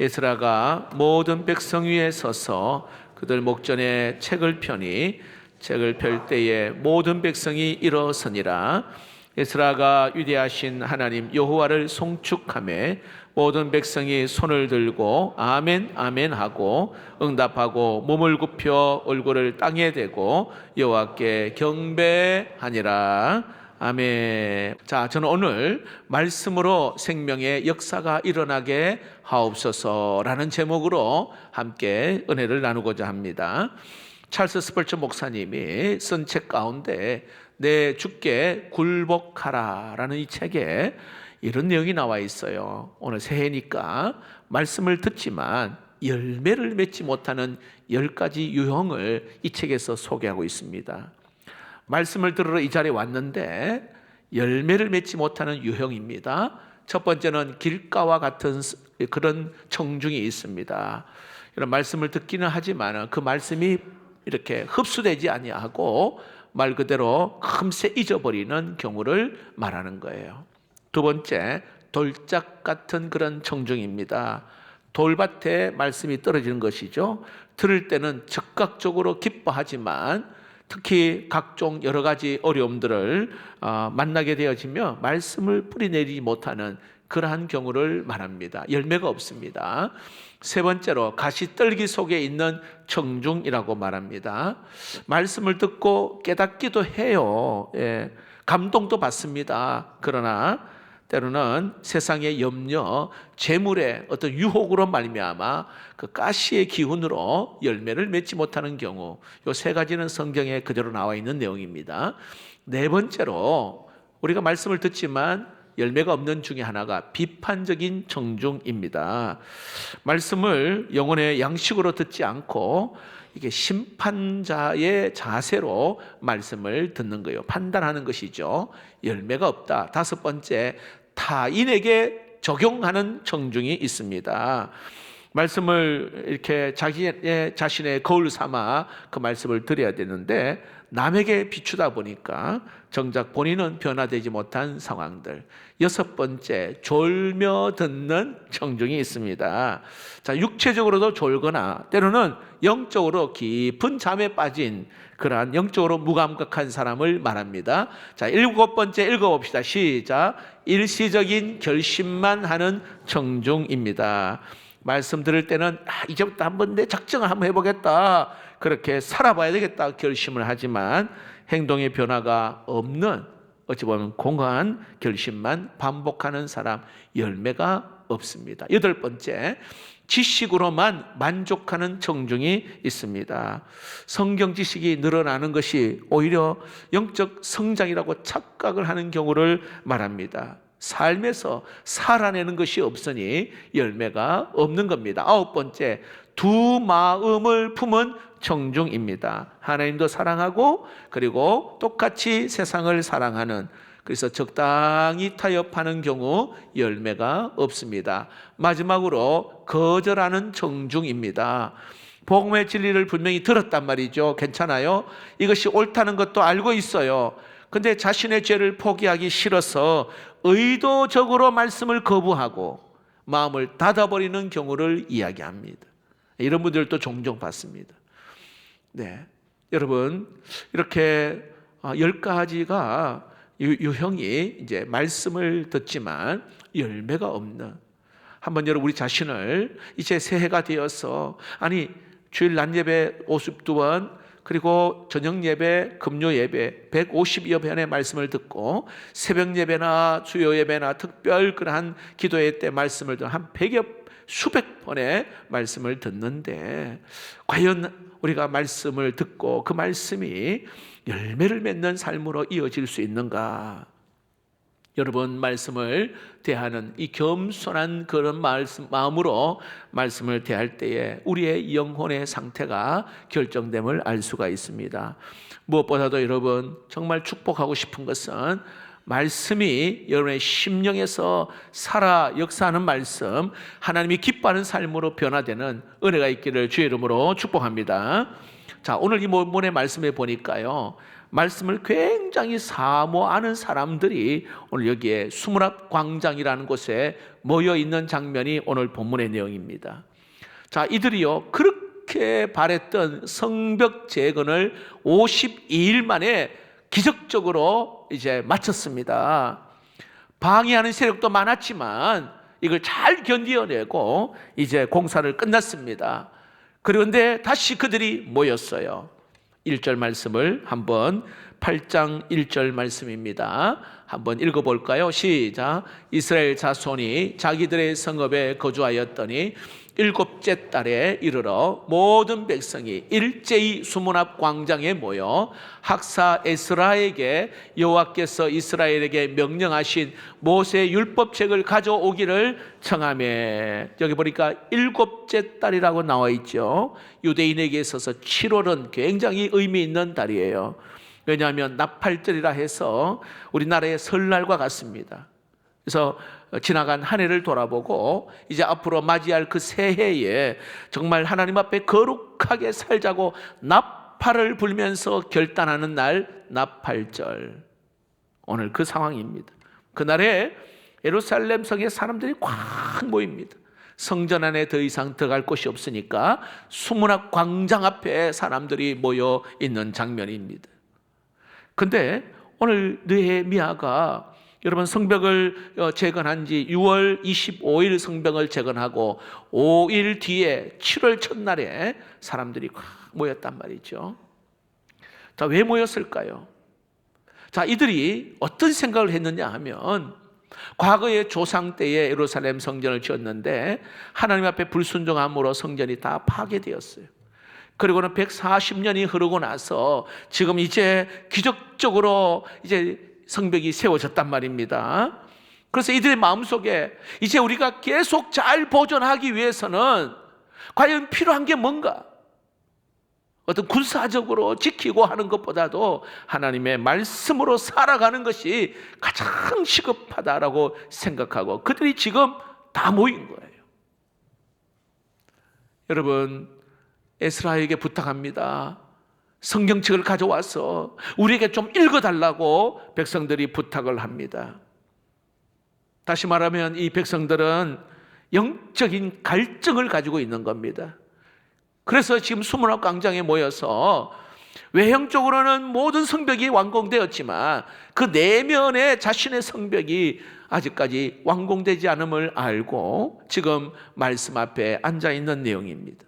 에스라가 모든 백성 위에 서서 그들 목전에 책을 펴니 책을 펼 때에 모든 백성이 일어서니라. 에스라가 위대하신 하나님 여호와를 송축하며 모든 백성이 손을 들고 아멘 아멘 하고 응답하고 몸을 굽혀 얼굴을 땅에 대고 여호와께 경배하니라. 아멘. 자, 저는 오늘 말씀으로 생명의 역사가 일어나게 하옵소서라는 제목으로 함께 은혜를 나누고자 합니다. 찰스 스펄전 목사님이 쓴 책 가운데 내 주께 굴복하라 라는 이 책에 이런 내용이 나와 있어요. 오늘 새해니까 말씀을 듣지만 열매를 맺지 못하는 10가지 유형을 이 책에서 소개하고 있습니다. 말씀을 들으러 이 자리에 왔는데 열매를 맺지 못하는 유형입니다. 첫 번째는 길가와 같은 그런 청중이 있습니다. 이런 말씀을 듣기는 하지만 그 말씀이 이렇게 흡수되지 아니하고 말 그대로 금세 잊어버리는 경우를 말하는 거예요. 두 번째, 돌짝 같은 그런 청중입니다. 돌밭에 말씀이 떨어지는 것이죠. 들을 때는 즉각적으로 기뻐하지만 특히 각종 여러 가지 어려움들을 만나게 되어지며 말씀을 뿌리내리지 못하는 그러한 경우를 말합니다. 열매가 없습니다. 세 번째로 가시떨기 속에 있는 청중이라고 말합니다. 말씀을 듣고 깨닫기도 해요. 감동도 받습니다. 그러나 때로는 세상의 염려, 재물의 어떤 유혹으로 말미암아 그 가시의 기운으로 열매를 맺지 못하는 경우, 이 세 가지는 성경에 그대로 나와 있는 내용입니다. 네 번째로 우리가 말씀을 듣지만 열매가 없는 중에 하나가 비판적인 청중입니다. 말씀을 영혼의 양식으로 듣지 않고 이게 심판자의 자세로 말씀을 듣는 거예요. 판단하는 것이죠. 열매가 없다. 다섯 번째, 타인에게 적용하는 청중이 있습니다. 말씀을 이렇게 자신의 거울 삼아 그 말씀을 드려야 되는데 남에게 비추다 보니까 정작 본인은 변화되지 못한 상황들. 여섯 번째, 졸며 듣는 청중이 있습니다. 자, 육체적으로도 졸거나 때로는 영적으로 깊은 잠에 빠진 그러한 영적으로 무감각한 사람을 말합니다. 자, 일곱 번째 읽어봅시다. 시작. 일시적인 결심만 하는 청중입니다. 말씀 들을 때는 이제부터 한번 내 작정을 한번 해보겠다, 그렇게 살아봐야 되겠다 결심을 하지만 행동의 변화가 없는, 어찌 보면 공허한 결심만 반복하는 사람, 열매가 없습니다. 여덟 번째, 지식으로만 만족하는 청중이 있습니다. 성경 지식이 늘어나는 것이 오히려 영적 성장이라고 착각을 하는 경우를 말합니다. 삶에서 살아내는 것이 없으니 열매가 없는 겁니다. 아홉 번째, 두 마음을 품은 청중입니다. 하나님도 사랑하고 그리고 똑같이 세상을 사랑하는, 그래서 적당히 타협하는 경우 열매가 없습니다. 마지막으로 거절하는 청중입니다. 복음의 진리를 분명히 들었단 말이죠. 괜찮아요. 이것이 옳다는 것도 알고 있어요. 근데 자신의 죄를 포기하기 싫어서 의도적으로 말씀을 거부하고 마음을 닫아버리는 경우를 이야기합니다. 이런 분들도 종종 봤습니다. 네, 여러분, 이렇게 10가지가 유형이 이제 말씀을 듣지만 열매가 없는, 한번 여러분 우리 자신을 이제 새해가 되어서, 아니 주일 낮 예배 52번 그리고 저녁 예배, 금요 예배 150여 번의 말씀을 듣고 새벽 예배나 주요 예배나 특별 그러한 기도회 때 말씀을 듣고 한 100여 수백 번의 말씀을 듣는데 과연 우리가 말씀을 듣고 그 말씀이 열매를 맺는 삶으로 이어질 수 있는가? 여러분, 말씀을 대하는 이 겸손한 그런 마음으로 말씀을 대할 때에 우리의 영혼의 상태가 결정됨을 알 수가 있습니다. 무엇보다도 여러분, 정말 축복하고 싶은 것은 말씀이 여러분의 심령에서 살아 역사하는 말씀, 하나님이 기뻐하는 삶으로 변화되는 은혜가 있기를 주의 이름으로 축복합니다. 자, 오늘 이 본문의 말씀에 보니까요, 말씀을 굉장히 사모하는 사람들이 오늘 여기에 수문앞 광장이라는 곳에 모여 있는 장면이 오늘 본문의 내용입니다. 자, 이들이요, 그렇게 바랬던 성벽 재건을 52일 만에 기적적으로 이제 마쳤습니다. 방해하는 세력도 많았지만 이걸 잘 견디어내고 이제 공사를 끝났습니다. 그런데 다시 그들이 모였어요. 1절 말씀을 한번, 8장 1절 말씀입니다. 한번 읽어볼까요? 시작. 이스라엘 자손이 자기들의 성읍에 거주하였더니 7째 달에 이르러 모든 백성이 일제히 수문 앞 광장에 모여 학사 에스라에게 여호와께서 이스라엘에게 명령하신 모세 율법책을 가져오기를 청하며, 여기 보니까 7째 달이라고 나와 있죠. 유대인에게 있어서 7월은 굉장히 의미 있는 달이에요. 왜냐하면 나팔절이라 해서 우리나라의 설날과 같습니다. 그래서 지나간 한 해를 돌아보고 이제 앞으로 맞이할 그 새해에 정말 하나님 앞에 거룩하게 살자고 나팔을 불면서 결단하는 날, 나팔절. 오늘 그 상황입니다. 그날에 예루살렘 성에 사람들이 꽉 모입니다. 성전 안에 더 이상 들어갈 곳이 없으니까 수문 앞 광장 앞에 사람들이 모여 있는 장면입니다. 근데 오늘 느헤미야가 여러분 성벽을 재건한 지 6월 25일 성벽을 재건하고 5일 뒤에 7월 첫날에 사람들이 모였단 말이죠. 자, 왜 모였을까요? 자, 이들이 어떤 생각을 했느냐 하면, 과거의 조상 때에 예루살렘 성전을 지었는데 하나님 앞에 불순종함으로 성전이 다 파괴되었어요. 그리고는 140년이 흐르고 나서 지금 이제 기적적으로 이제 성벽이 세워졌단 말입니다. 그래서 이들의 마음속에 이제 우리가 계속 잘 보존하기 위해서는 과연 필요한 게 뭔가? 어떤 군사적으로 지키고 하는 것보다도 하나님의 말씀으로 살아가는 것이 가장 시급하다라고 생각하고 그들이 지금 다 모인 거예요. 여러분, 에스라에게 부탁합니다. 성경책을 가져와서 우리에게 좀 읽어달라고 백성들이 부탁을 합니다. 다시 말하면 이 백성들은 영적인 갈증을 가지고 있는 겁니다. 그래서 지금 수문 앞 광장에 모여서 외형적으로는 모든 성벽이 완공되었지만 그 내면에 자신의 성벽이 아직까지 완공되지 않음을 알고 지금 말씀 앞에 앉아 있는 내용입니다.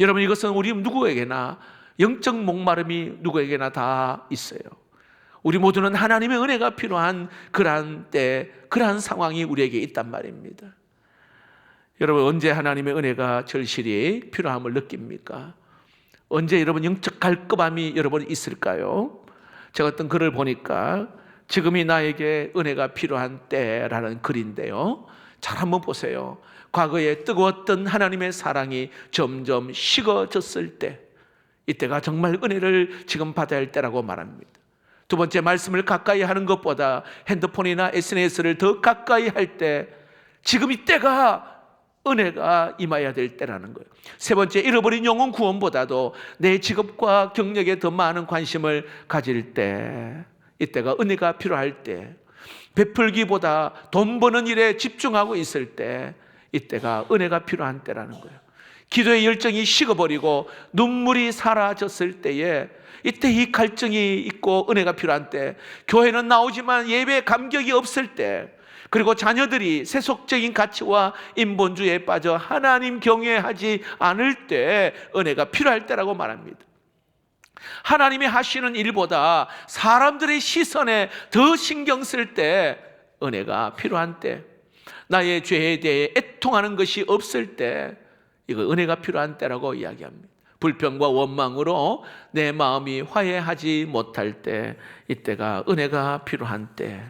여러분, 이것은 우리 누구에게나 영적 목마름이 누구에게나 다 있어요. 우리 모두는 하나님의 은혜가 필요한 그러한 때, 그러한 상황이 우리에게 있단 말입니다. 여러분, 언제 하나님의 은혜가 절실히 필요함을 느낍니까? 언제 여러분 영적 갈급함이 여러분 있을까요? 제가 어떤 글을 보니까 지금이 나에게 은혜가 필요한 때라는 글인데요, 잘 한번 보세요. 과거에 뜨거웠던 하나님의 사랑이 점점 식어졌을 때, 이때가 정말 은혜를 지금 받아야 할 때라고 말합니다. 두 번째, 말씀을 가까이 하는 것보다 핸드폰이나 SNS를 더 가까이 할 때, 지금 이때가 은혜가 임해야 될 때라는 거예요. 세 번째, 잃어버린 영혼 구원보다도 내 직업과 경력에 더 많은 관심을 가질 때, 이때가 은혜가 필요할 때, 베풀기보다 돈 버는 일에 집중하고 있을 때, 이때가 은혜가 필요한 때라는 거예요. 기도의 열정이 식어버리고 눈물이 사라졌을 때에, 이때 이 갈증이 있고 은혜가 필요한 때, 교회는 나오지만 예배에 감격이 없을 때, 그리고 자녀들이 세속적인 가치와 인본주의에 빠져 하나님 경외하지 않을 때 은혜가 필요할 때라고 말합니다. 하나님이 하시는 일보다 사람들의 시선에 더 신경 쓸 때 은혜가 필요한 때, 나의 죄에 대해 애통하는 것이 없을 때, 이거 은혜가 필요한 때라고 이야기합니다. 불평과 원망으로 내 마음이 화해하지 못할 때, 이때가 은혜가 필요한 때.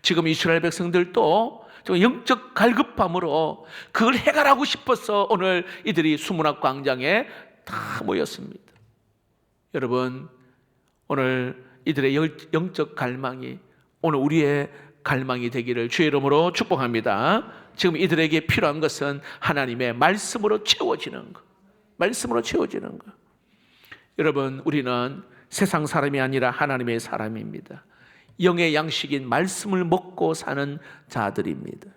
지금 이스라엘 백성들도 영적 갈급함으로 그걸 해결하고 싶어서 오늘 이들이 수문 앞 광장에 다 모였습니다. 여러분, 오늘 이들의 영적 갈망이 오늘 우리의 갈망이 되기를 주의 이름으로 축복합니다. 지금 이들에게 필요한 것은 하나님의 말씀으로 채워지는 것, 말씀으로 채워지는 것. 여러분, 우리는 세상 사람이 아니라 하나님의 사람입니다. 영의 양식인 말씀을 먹고 사는 자들입니다.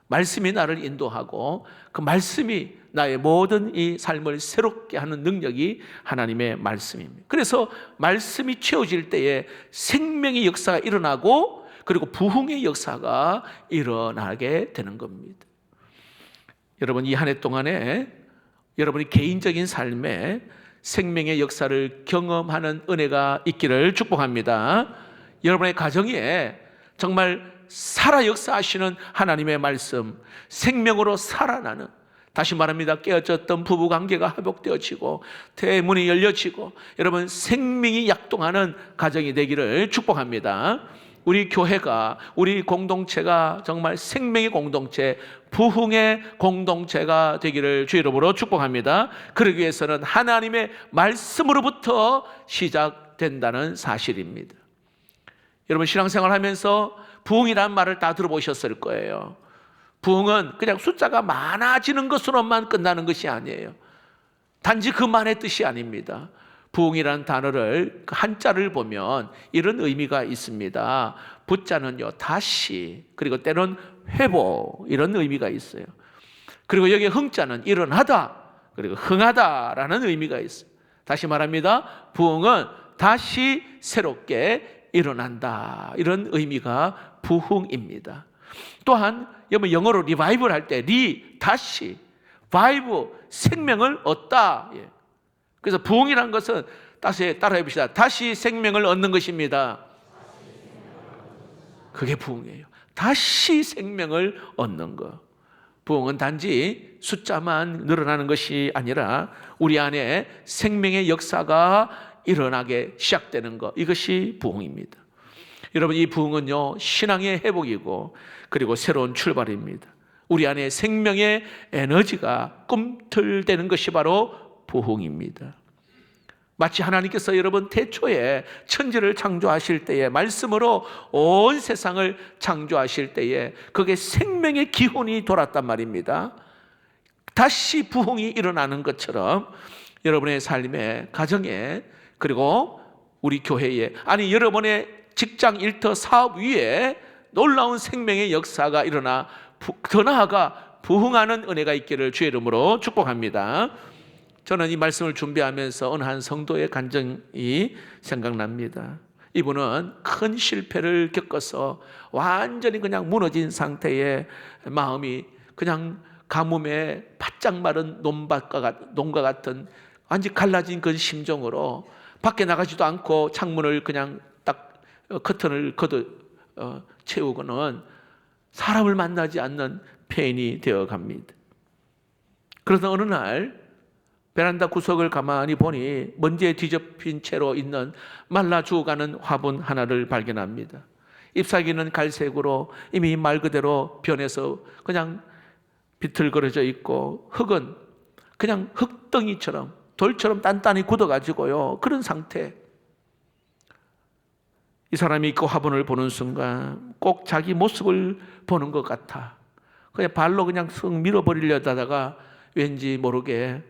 말씀이 나를 인도하고 그 말씀이 나의 모든 이 삶을 새롭게 하는 능력이 하나님의 말씀입니다. 그래서 말씀이 채워질 때에 생명의 역사가 일어나고 그리고 부흥의 역사가 일어나게 되는 겁니다. 여러분, 이 한 해 동안에 여러분이 개인적인 삶에 생명의 역사를 경험하는 은혜가 있기를 축복합니다. 여러분의 가정에 정말 살아 역사하시는 하나님의 말씀, 생명으로 살아나는, 다시 말합니다, 깨어졌던 부부관계가 회복되어지고 대문이 열려지고 여러분 생명이 약동하는 가정이 되기를 축복합니다. 우리 교회가, 우리 공동체가 정말 생명의 공동체, 부흥의 공동체가 되기를 주 이름으로 축복합니다. 그러기 위해서는 하나님의 말씀으로부터 시작된다는 사실입니다. 여러분, 신앙생활 하면서 부흥이라는 말을 다 들어보셨을 거예요. 부흥은 그냥 숫자가 많아지는 것으로만 끝나는 것이 아니에요. 단지 그만의 뜻이 아닙니다. 부흥이라는 단어를, 한자를 보면 이런 의미가 있습니다. 부자는요, 다시, 그리고 때는 회복, 이런 의미가 있어요. 그리고 여기 흥자는 일어나다, 그리고 흥하다라는 의미가 있어요. 다시 말합니다. 부흥은 다시 새롭게 일어난다, 이런 의미가 부흥입니다. 또한 여러분 영어로 리바이벌 할 때 다시, 바이브, 생명을 얻다. 그래서 부흥이라는 것은 다시 따라해 봅시다. 다시 생명을 얻는 것입니다. 그게 부흥이에요. 다시 생명을 얻는 것. 부흥은 단지 숫자만 늘어나는 것이 아니라 우리 안에 생명의 역사가 일어나게 시작되는 것, 이것이 부흥입니다. 여러분, 이 부흥은요, 신앙의 회복이고 그리고 새로운 출발입니다. 우리 안에 생명의 에너지가 꿈틀대는 것이 바로 부흥입니다. 마치 하나님께서 여러분 태초에 천지를 창조하실 때에 말씀으로 온 세상을 창조하실 때에 그게 생명의 기운이 돌았단 말입니다. 다시 부흥이 일어나는 것처럼 여러분의 삶에, 가정에, 그리고 우리 교회에, 아니 여러분의 직장, 일터, 사업 위에 놀라운 생명의 역사가 일어나 더 나아가 부흥하는 은혜가 있기를 주의 이름으로 축복합니다. 저는 이 말씀을 준비하면서 어느 한 성도의 간증이 생각납니다. 이분은 큰 실패를 겪어서 완전히 그냥 무너진 상태의 마음이 그냥 가뭄에 바짝 마른 논과 같은 완전히 갈라진 그 심정으로 밖에 나가지도 않고 창문을 그냥 딱 커튼을 걷어 채우고는 사람을 만나지 않는 폐인이 되어 갑니다. 그래서 어느 날 베란다 구석을 가만히 보니 먼지에 뒤덮인 채로 있는 말라 죽어가는 화분 하나를 발견합니다. 잎사귀는 갈색으로 이미 말 그대로 변해서 그냥 비틀거려져 있고, 흙은 그냥 흙덩이처럼 돌처럼 단단히 굳어가지고요, 그런 상태. 이 사람이 그 화분을 보는 순간 꼭 자기 모습을 보는 것 같아. 그냥 발로 그냥 쓱 밀어버리려다가 왠지 모르게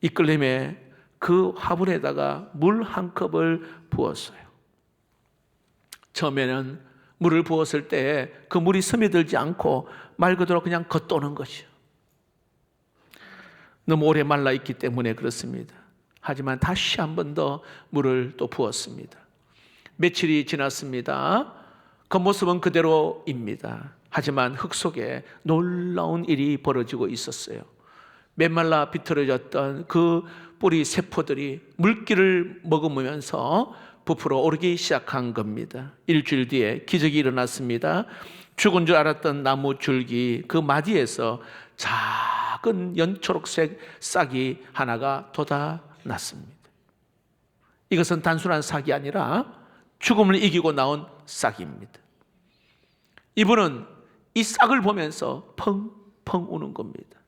이끌림에 그 화분에다가 물 한 컵을 부었어요. 처음에는 물을 부었을 때 그 물이 스며들지 않고 말 그대로 그냥 겉도는 것이요. 너무 오래 말라 있기 때문에 그렇습니다. 하지만 다시 한 번 더 물을 또 부었습니다. 며칠이 지났습니다. 겉모습은 그대로입니다. 하지만 흙 속에 놀라운 일이 벌어지고 있었어요. 메말라 비틀어졌던 그 뿌리 세포들이 물기를 머금으면서 부풀어 오르기 시작한 겁니다. 일주일 뒤에 기적이 일어났습니다. 죽은 줄 알았던 나무 줄기 그 마디에서 작은 연초록색 싹이 하나가 돋아났습니다. 이것은 단순한 싹이 아니라 죽음을 이기고 나온 싹입니다. 이분은 이 싹을 보면서 펑펑 우는 겁니다.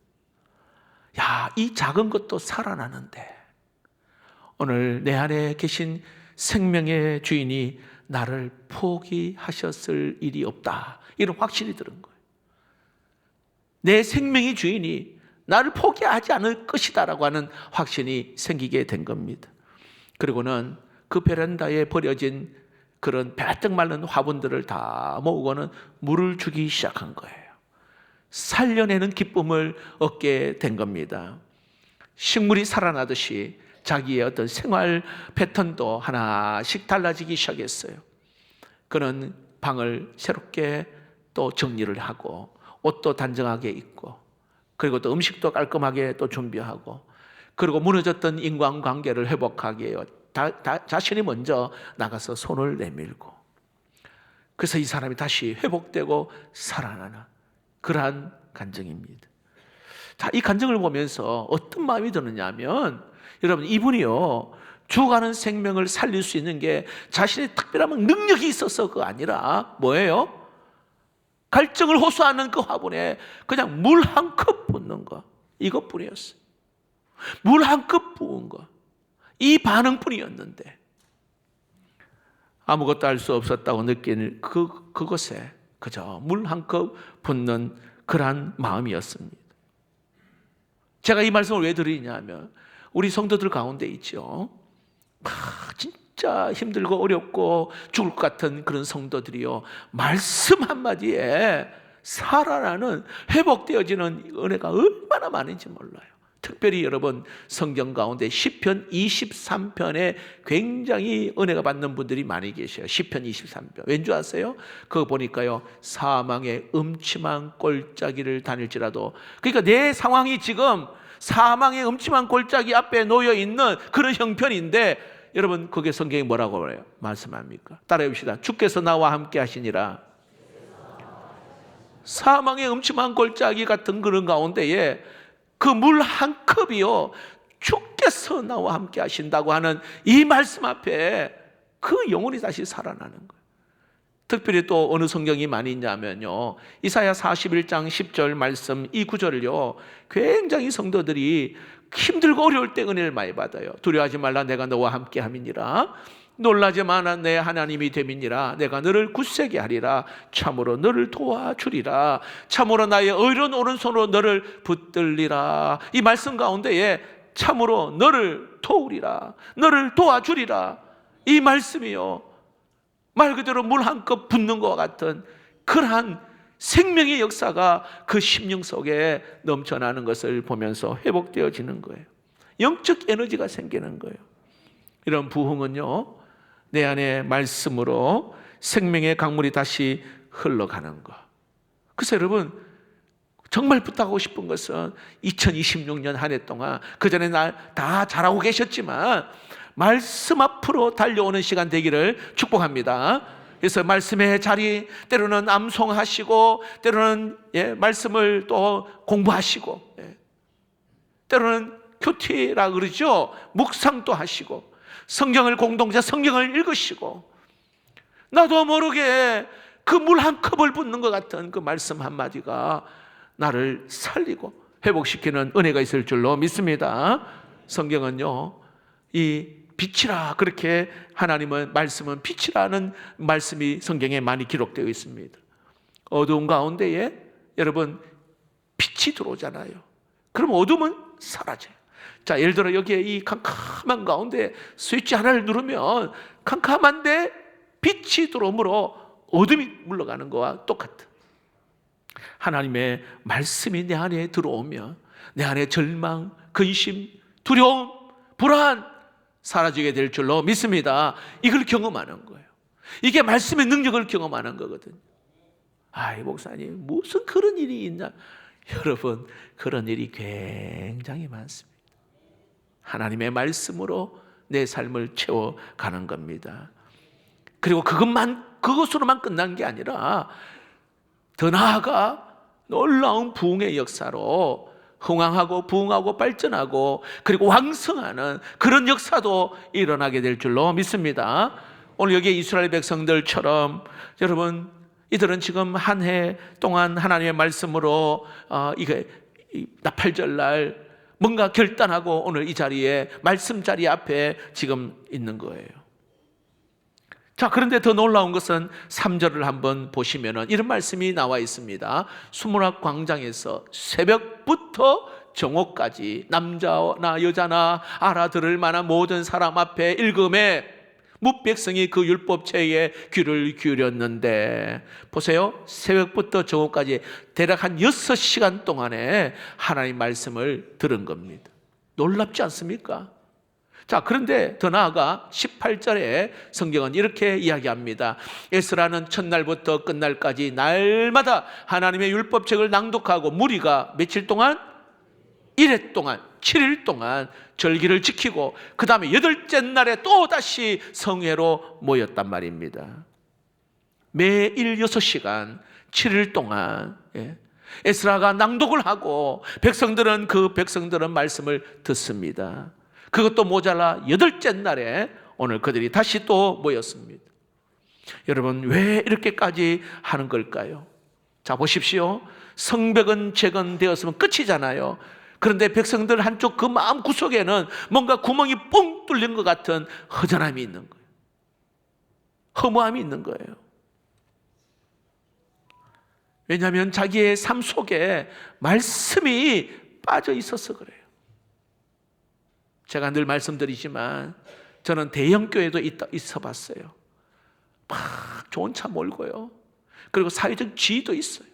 야, 이 작은 것도 살아나는데 오늘 내 안에 계신 생명의 주인이 나를 포기하셨을 일이 없다, 이런 확신이 드는 거예요. 내 생명의 주인이 나를 포기하지 않을 것이다 라고 하는 확신이 생기게 된 겁니다. 그리고는 그 베란다에 버려진 그런 배뜩 마른 화분들을 다 모으고는 물을 주기 시작한 거예요. 살려내는 기쁨을 얻게 된 겁니다. 식물이 살아나듯이 자기의 어떤 생활 패턴도 하나씩 달라지기 시작했어요. 그는 방을 새롭게 또 정리를 하고 옷도 단정하게 입고 그리고 또 음식도 깔끔하게 또 준비하고 그리고 무너졌던 인간관계를 회복하기 위해 자신이 먼저 나가서 손을 내밀고 그래서 이 사람이 다시 회복되고 살아나는 그러한 간증입니다. 자, 이 간증을 보면서 어떤 마음이 드느냐 하면 여러분 이분이요 죽어가는 생명을 살릴 수 있는 게 자신의 특별한 능력이 있어서 그거 아니라 뭐예요? 갈증을 호소하는 그 화분에 그냥 물 한 컵 붓는 거 이것뿐이었어요. 물 한 컵 부은 거 이 반응뿐이었는데 아무것도 할 수 없었다고 느끼는 그것에 그저 물 한 컵 붓는 그러한 마음이었습니다. 제가 이 말씀을 왜 드리냐 하면 우리 성도들 가운데 있죠. 진짜 힘들고 어렵고 죽을 것 같은 그런 성도들이요 말씀 한마디에 살아나는 회복되어지는 은혜가 얼마나 많은지 몰라요. 특별히 여러분 성경 가운데 시편 23편에 굉장히 은혜가 받는 분들이 많이 계셔요. 시편 23편 왠 줄 아세요? 그거 보니까요 사망의 음침한 골짜기를 다닐지라도 그러니까 내 상황이 지금 사망의 음침한 골짜기 앞에 놓여 있는 그런 형편인데 여러분 그게 성경이 뭐라고 그래요? 말씀합니까? 따라해 봅시다. 주께서 나와 함께 하시니라. 사망의 음침한 골짜기 같은 그런 가운데에 그 물 한 컵이요 주께서 나와 함께 하신다고 하는 이 말씀 앞에 그 영혼이 다시 살아나는 거예요. 특별히 또 어느 성경이 많이 있냐면요 이사야 41장 10절 말씀 이 구절을요 굉장히 성도들이 힘들고 어려울 때 은혜를 많이 받아요. 두려워하지 말라 내가 너와 함께 함이니라. 놀라지 마라 내 하나님이 됨이니라. 내가 너를 굳세게 하리라. 참으로 너를 도와주리라. 참으로 나의 의로운 오른손으로 너를 붙들리라. 이 말씀 가운데에 참으로 너를 도우리라. 너를 도와주리라. 이 말씀이요 말 그대로 물 한 컵 붓는 것과 같은 그러한 생명의 역사가 그 심령 속에 넘쳐나는 것을 보면서 회복되어지는 거예요. 영적 에너지가 생기는 거예요. 이런 부흥은요 내 안에 말씀으로 생명의 강물이 다시 흘러가는 것. 그래서 여러분 정말 부탁하고 싶은 것은 2026년 한 해 동안 그전에 날 다 잘하고 계셨지만 말씀 앞으로 달려오는 시간 되기를 축복합니다. 그래서 말씀의 자리 때로는 암송하시고 때로는 말씀을 또 공부하시고 때로는 큐티라 그러죠. 묵상도 하시고 성경을 공동체 성경을 읽으시고 나도 모르게 그 물 한 컵을 붓는 것 같은 그 말씀 한마디가 나를 살리고 회복시키는 은혜가 있을 줄로 믿습니다. 성경은요 이 빛이라 그렇게 하나님은 말씀은 빛이라는 말씀이 성경에 많이 기록되어 있습니다. 어두운 가운데에 여러분 빛이 들어오잖아요. 그럼 어둠은 사라져요. 자, 예를 들어 여기에 이 캄캄한 가운데 스위치 하나를 누르면 캄캄한데 빛이 들어오므로 어둠이 물러가는 거와 똑같은 하나님의 말씀이 내 안에 들어오면 내 안에 절망, 근심, 두려움, 불안 사라지게 될 줄로 믿습니다. 이걸 경험하는 거예요. 이게 말씀의 능력을 경험하는 거거든요. 아이 목사님 무슨 그런 일이 있나? 여러분 그런 일이 굉장히 많습니다. 하나님의 말씀으로 내 삶을 채워가는 겁니다. 그리고 그것으로만 끝난 게 아니라 더 나아가 놀라운 부흥의 역사로 흥황하고 부흥하고 발전하고 그리고 왕성하는 그런 역사도 일어나게 될 줄로 믿습니다. 오늘 여기 이스라엘 백성들처럼 여러분 이들은 지금 한 해 동안 하나님의 말씀으로 이게 나팔절날 뭔가 결단하고 오늘 이 자리에 말씀 자리 앞에 지금 있는 거예요. 자, 그런데 더 놀라운 것은 3절을 한번 보시면은 이런 말씀이 나와 있습니다. 수문학 광장에서 새벽부터 정오까지 남자나 여자나 알아들을 만한 모든 사람 앞에 읽음에 무백성이 그 율법책에 귀를 기울였는데, 보세요, 새벽부터 정오까지 대략 한 6시간 동안에 하나님 말씀을 들은 겁니다. 놀랍지 않습니까? 자, 그런데 더 나아가 18절에 성경은 이렇게 이야기합니다. 에스라는 첫날부터 끝날까지 날마다 하나님의 율법책을 낭독하고 무리가 며칠 동안? 1회 동안, 7일 동안 절기를 지키고 그 다음에 8째 날에 또다시 성회로 모였단 말입니다. 매일 6시간 7일 동안 에스라가 낭독을 하고 백성들은 말씀을 듣습니다. 그것도 모자라 8째 날에 오늘 그들이 다시 또 모였습니다. 여러분, 왜 이렇게까지 하는 걸까요? 자, 보십시오. 성벽은 재건되었으면 끝이잖아요. 그런데 백성들 한쪽 그 마음 구석에는 뭔가 구멍이 뻥 뚫린 것 같은 허전함이 있는 거예요. 허무함이 있는 거예요. 왜냐하면 자기의 삶 속에 말씀이 빠져 있어서 그래요. 제가 늘 말씀드리지만 저는 대형교회도 있어 봤어요. 막 좋은 차 몰고요. 그리고 사회적 지위도 있어요.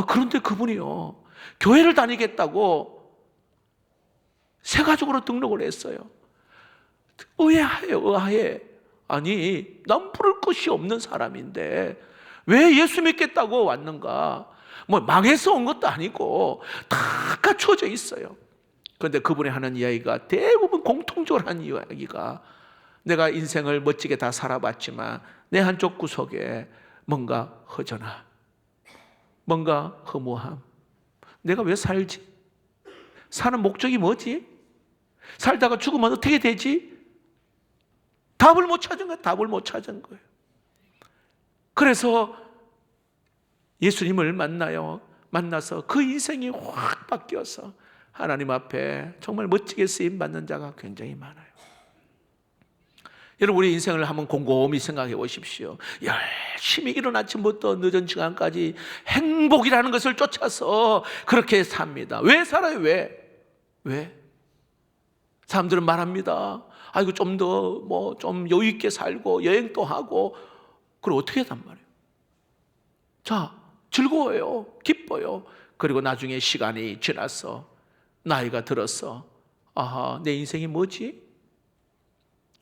그런데 그분이요, 교회를 다니겠다고 새 가족으로 등록을 했어요. 의아해. 아니, 난 부를 것이 없는 사람인데 왜 예수 믿겠다고 왔는가? 뭐 망해서 온 것도 아니고 다 갖춰져 있어요. 그런데 그분이 하는 이야기가 대부분 공통적으로 하는 이야기가, 내가 인생을 멋지게 다 살아봤지만 내 한쪽 구석에 뭔가 허전함, 뭔가 허무함. 내가 왜 살지? 사는 목적이 뭐지? 살다가 죽으면 어떻게 되지? 답을 못 찾은 거예요. 그래서 예수님을 만나서 그 인생이 확 바뀌어서 하나님 앞에 정말 멋지게 쓰임 받는 자가 굉장히 많아요. 여러분, 우리 인생을 한번 곰곰이 생각해 보십시오. 열심히 이른 아침부터 늦은 시간까지 행복이라는 것을 쫓아서 그렇게 삽니다. 왜 살아요? 왜? 사람들은 말합니다. 이거 좀 더 좀 여유 있게 살고 여행도 하고. 그럼 어떻게 하단 말이에요? 자, 즐거워요. 기뻐요. 그리고 나중에 시간이 지나서 나이가 들어서 내 인생이 뭐지?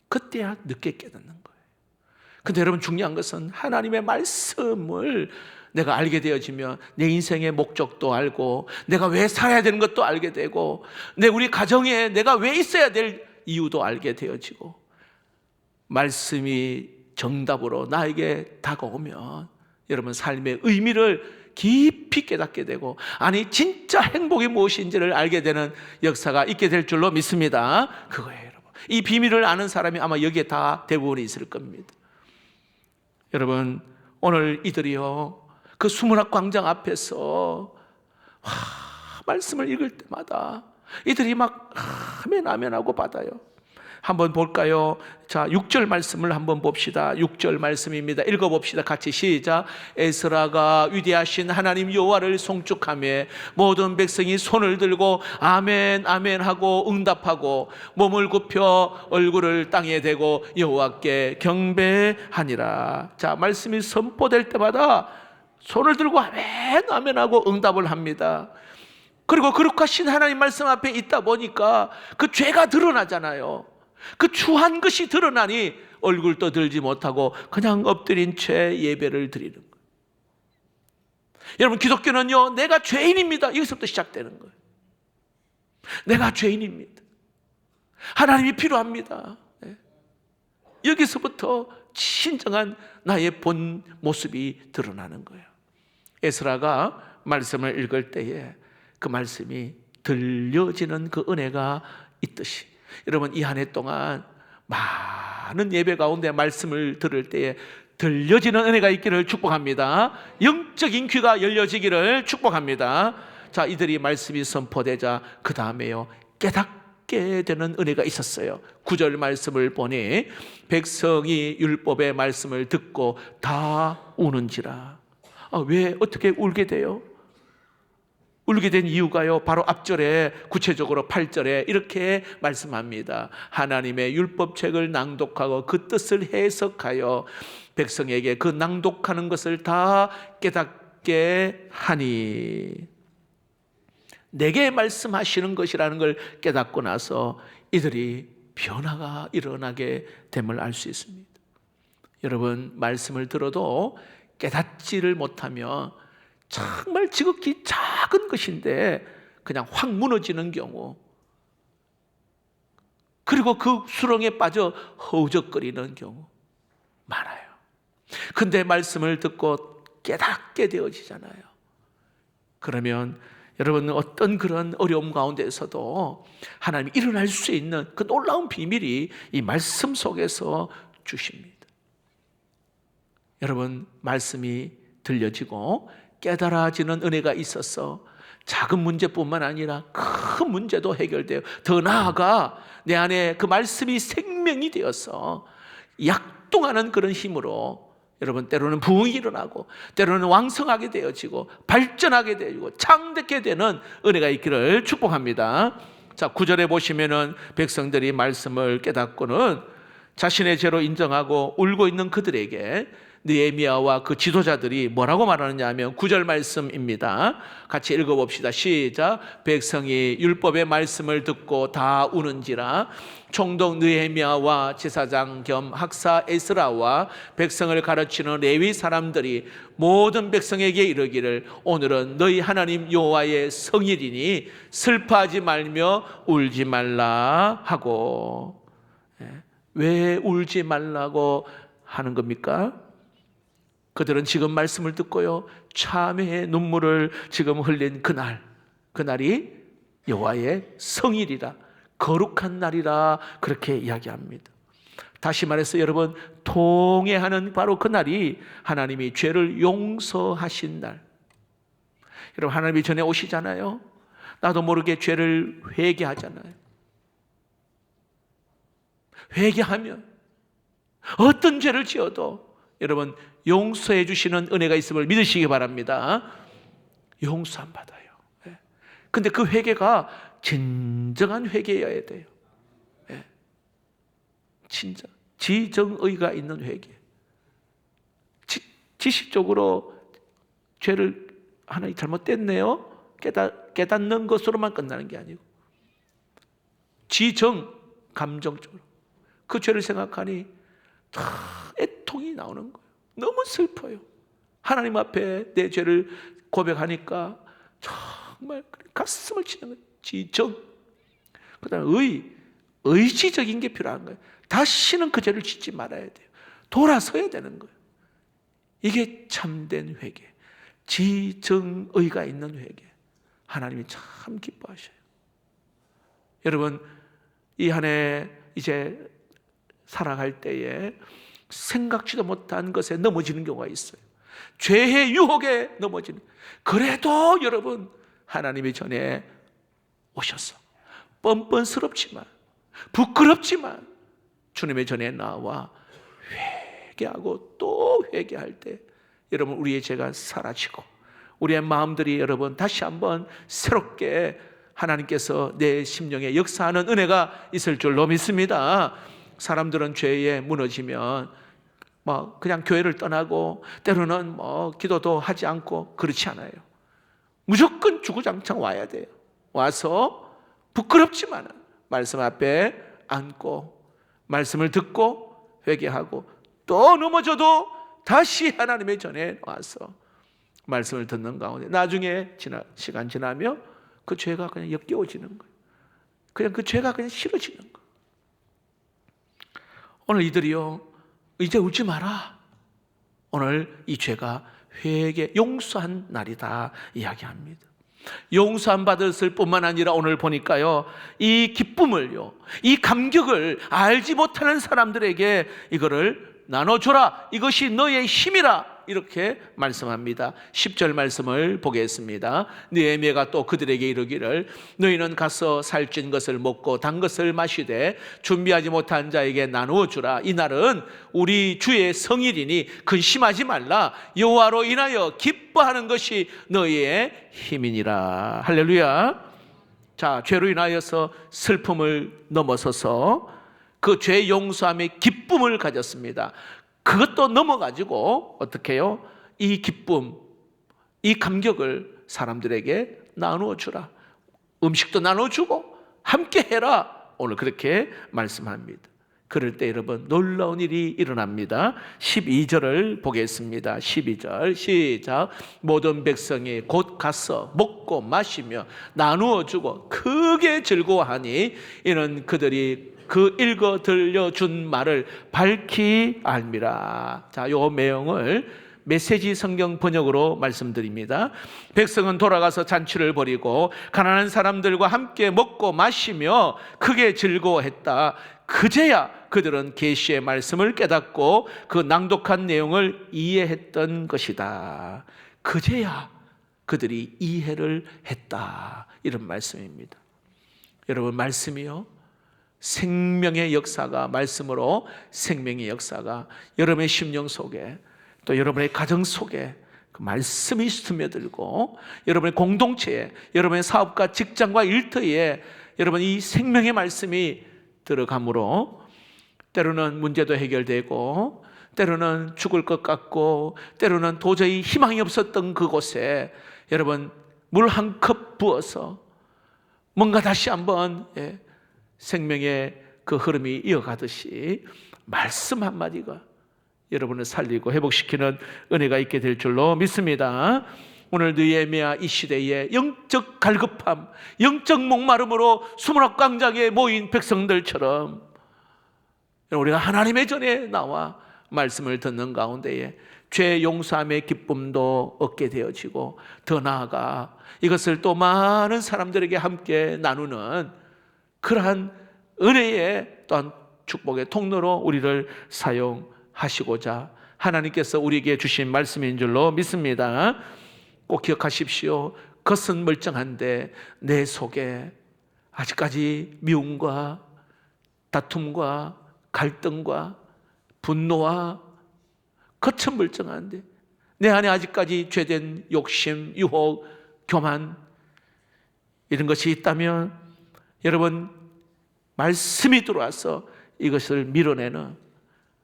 그때야 늦게 깨닫는 거예요. 근데 여러분, 중요한 것은 하나님의 말씀을 내가 알게 되어지면 내 인생의 목적도 알고 내가 왜 살아야 되는 것도 알게 되고 우리 가정에 내가 왜 있어야 될 이유도 알게 되어지고, 말씀이 정답으로 나에게 다가오면 여러분, 삶의 의미를 깊이 깨닫게 되고, 아니 진짜 행복이 무엇인지를 알게 되는 역사가 있게 될 줄로 믿습니다. 그거예요, 여러분. 이 비밀을 아는 사람이 아마 여기에 다 대부분 있을 겁니다. 여러분, 오늘 이들이요, 그 수문학 광장 앞에서 말씀을 읽을 때마다 이들이 막 아멘하고 받아요. 한번 볼까요? 자, 6절 말씀을 한번 봅시다. 6절 말씀입니다. 읽어봅시다. 같이 시작. 에스라가 위대하신 하나님 여호와를 송축하며 모든 백성이 손을 들고 아멘 아멘 하고 응답하고 몸을 굽혀 얼굴을 땅에 대고 여호와께 경배하니라. 자, 말씀이 선포될 때마다 손을 들고 아멘 아멘 하고 응답을 합니다. 그리고 거룩하신 하나님 말씀 앞에 있다 보니까 그 죄가 드러나잖아요. 그 추한 것이 드러나니 얼굴도 들지 못하고 그냥 엎드린 채 예배를 드리는 거예요. 여러분, 기독교는요, 내가 죄인입니다. 여기서부터 시작되는 거예요. 내가 죄인입니다. 하나님이 필요합니다. 여기서부터 진정한 나의 본 모습이 드러나는 거예요. 에스라가 말씀을 읽을 때에 그 말씀이 들려지는 그 은혜가 있듯이, 여러분, 이 한 해 동안 많은 예배 가운데 말씀을 들을 때에 들려지는 은혜가 있기를 축복합니다. 영적인 귀가 열려지기를 축복합니다. 자, 이들이 말씀이 선포되자 그 다음에요, 깨닫게 되는 은혜가 있었어요. 9절 말씀을 보니 백성이 율법의 말씀을 듣고 다 우는지라. 왜 어떻게 울게 돼요? 울게 된 이유가요, 바로 앞절에 구체적으로 8절에 이렇게 말씀합니다. 하나님의 율법책을 낭독하고 그 뜻을 해석하여 백성에게 그 낭독하는 것을 다 깨닫게 하니, 내게 말씀하시는 것이라는 걸 깨닫고 나서 이들이 변화가 일어나게 됨을 알 수 있습니다. 여러분, 말씀을 들어도 깨닫지를 못하면 정말 지극히 작은 것인데 그냥 확 무너지는 경우, 그리고 그 수렁에 빠져 허우적거리는 경우 많아요. 근데 말씀을 듣고 깨닫게 되어지잖아요. 그러면 여러분, 어떤 그런 어려움 가운데서도 하나님이 일어날 수 있는 그 놀라운 비밀이 이 말씀 속에서 주십니다. 여러분, 말씀이 들려지고 깨달아지는 은혜가 있어서 작은 문제뿐만 아니라 큰 문제도 해결돼요. 더 나아가 내 안에 그 말씀이 생명이 되어서 약동하는 그런 힘으로 여러분, 때로는 부흥이 일어나고 때로는 왕성하게 되어지고 발전하게 되고 창대하게 되는 은혜가 있기를 축복합니다. 자, 9절에 보시면은 백성들이 말씀을 깨닫고는 자신의 죄로 인정하고 울고 있는 그들에게 느헤미야와 그 지도자들이 뭐라고 말하느냐 하면 9절 말씀입니다. 같이 읽어봅시다. 시작. 백성이 율법의 말씀을 듣고 다 우는지라 총독 느헤미야와 제사장 겸 학사 에스라와 백성을 가르치는 레위 사람들이 모든 백성에게 이르기를 오늘은 너희 하나님 여호와의 성일이니 슬퍼하지 말며 울지 말라 하고. 왜 울지 말라고 하는 겁니까? 그들은 지금 말씀을 듣고요, 참회의 눈물을 지금 흘린 그날이 여호와의 성일이라, 거룩한 날이라 그렇게 이야기합니다. 다시 말해서 여러분, 통회하는 바로 그날이 하나님이 죄를 용서하신 날. 여러분, 하나님이 전에 오시잖아요. 나도 모르게 죄를 회개하잖아요. 회개하면 어떤 죄를 지어도 여러분, 용서해 주시는 은혜가 있음을 믿으시기 바랍니다. 용서 안 받아요. 근데 그 회개가 진정한 회개여야 돼요. 진짜 지정의가 있는 회개. 지식적으로 죄를 하나 잘못됐네요, 깨닫는 것으로만 끝나는 게 아니고 지정, 감정적으로 그 죄를 생각하니 다 애통이 나오는 거예요. 너무 슬퍼요. 하나님 앞에 내 죄를 고백하니까 정말 가슴을 치는 거예요. 지정. 그 다음에 의지적인 게 필요한 거예요. 다시는 그 죄를 짓지 말아야 돼요. 돌아서야 되는 거예요. 이게 참된 회개, 지정의가 있는 회개. 하나님이 참 기뻐하셔요. 여러분, 이 한 해 이제 살아갈 때에 생각지도 못한 것에 넘어지는 경우가 있어요. 죄의 유혹에 넘어지는. 그래도 여러분, 하나님이 전에 오셔서 뻔뻔스럽지만 부끄럽지만 주님의 전에 나와 회개하고 또 회개할 때 여러분, 우리의 죄가 사라지고 우리의 마음들이 여러분 다시 한번 새롭게 하나님께서 내 심령에 역사하는 은혜가 있을 줄로 믿습니다. 사람들은 죄에 무너지면 그냥 교회를 떠나고 때로는 기도도 하지 않고 그렇지 않아요. 무조건 주구장창 와야 돼요. 와서 부끄럽지만 말씀 앞에 앉고 말씀을 듣고 회개하고 또 넘어져도 다시 하나님의 전에 와서 말씀을 듣는 가운데 나중에 시간 지나며 그 죄가 그냥 역겨워지는 거예요. 그냥 그 죄가 그냥 싫어지는 거예요. 오늘 이들이요, 이제 울지 마라. 오늘 이 죄가 회개, 용서한 날이다 이야기합니다. 용서한 받았을 뿐만 아니라 오늘 보니까요, 이 기쁨을요, 이 감격을 알지 못하는 사람들에게 이거를 나눠줘라. 이것이 너의 힘이라. 이렇게 말씀합니다. 10절 말씀을 보겠습니다. 느헤미야가 또 그들에게 이르기를 너희는 가서 살찐 것을 먹고 단 것을 마시되 준비하지 못한 자에게 나누어 주라. 이날은 우리 주의 성일이니 근심하지 말라. 여호와로 인하여 기뻐하는 것이 너희의 힘이니라. 할렐루야. 자, 죄로 인하여서 슬픔을 넘어서서 그 죄 용서함의 기쁨을 가졌습니다. 그것도 넘어가지고 어떻게 해요? 이 기쁨, 이 감격을 사람들에게 나누어 주라. 음식도 나누어 주고 함께 해라. 오늘 그렇게 말씀합니다. 그럴 때 여러분 놀라운 일이 일어납니다. 12절을 보겠습니다. 12절 시작. 모든 백성이 곧 가서 먹고 마시며 나누어 주고 크게 즐거워하니 이는 그들이 그 읽어 들려준 말을 밝히 알미라. 자, 요 내용을 메시지 성경 번역으로 말씀드립니다. 백성은 돌아가서 잔치를 벌이고 가난한 사람들과 함께 먹고 마시며 크게 즐거워했다. 그제야 그들은 계시의 말씀을 깨닫고 그 낭독한 내용을 이해했던 것이다. 그제야 그들이 이해를 했다. 이런 말씀입니다. 여러분, 말씀이요, 생명의 역사가, 말씀으로 생명의 역사가 여러분의 심령 속에, 또 여러분의 가정 속에 그 말씀이 스며들고 여러분의 공동체에, 여러분의 사업과 직장과 일터에 여러분 이 생명의 말씀이 들어가므로 때로는 문제도 해결되고, 때로는 죽을 것 같고, 때로는 도저히 희망이 없었던 그곳에 여러분 물 한 컵 부어서 뭔가 다시 한번 생명의 그 흐름이 이어가듯이 말씀 한마디가 여러분을 살리고 회복시키는 은혜가 있게 될 줄로 믿습니다. 오늘 느헤미야 이 시대에 영적 갈급함, 영적 목마름으로 수문학 광장에 모인 백성들처럼 우리가 하나님의 전에 나와 말씀을 듣는 가운데에 죄 용서함의 기쁨도 얻게 되어지고, 더 나아가 이것을 또 많은 사람들에게 함께 나누는 그러한 은혜의 또한 축복의 통로로 우리를 사용하시고자 하나님께서 우리에게 주신 말씀인 줄로 믿습니다. 꼭 기억하십시오. 겉은 멀쩡한데 내 속에 아직까지 미움과 다툼과 갈등과 분노와, 겉은 멀쩡한데 내 안에 아직까지 죄된 욕심, 유혹, 교만, 이런 것이 있다면 여러분 말씀이 들어와서 이것을 밀어내는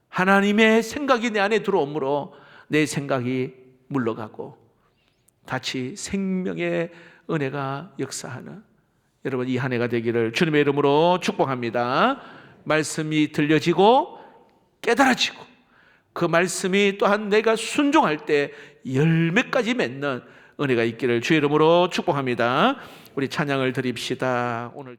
하나님의 생각이 내 안에 들어오므로 내 생각이 물러가고 다시 생명의 은혜가 역사하는 여러분 이 한 해가 되기를 주님의 이름으로 축복합니다. 말씀이 들려지고 깨달아지고 그 말씀이 또한 내가 순종할 때 열매까지 맺는 은혜가 있기를 주의 이름으로 축복합니다. 우리 찬양을 드립시다. 오늘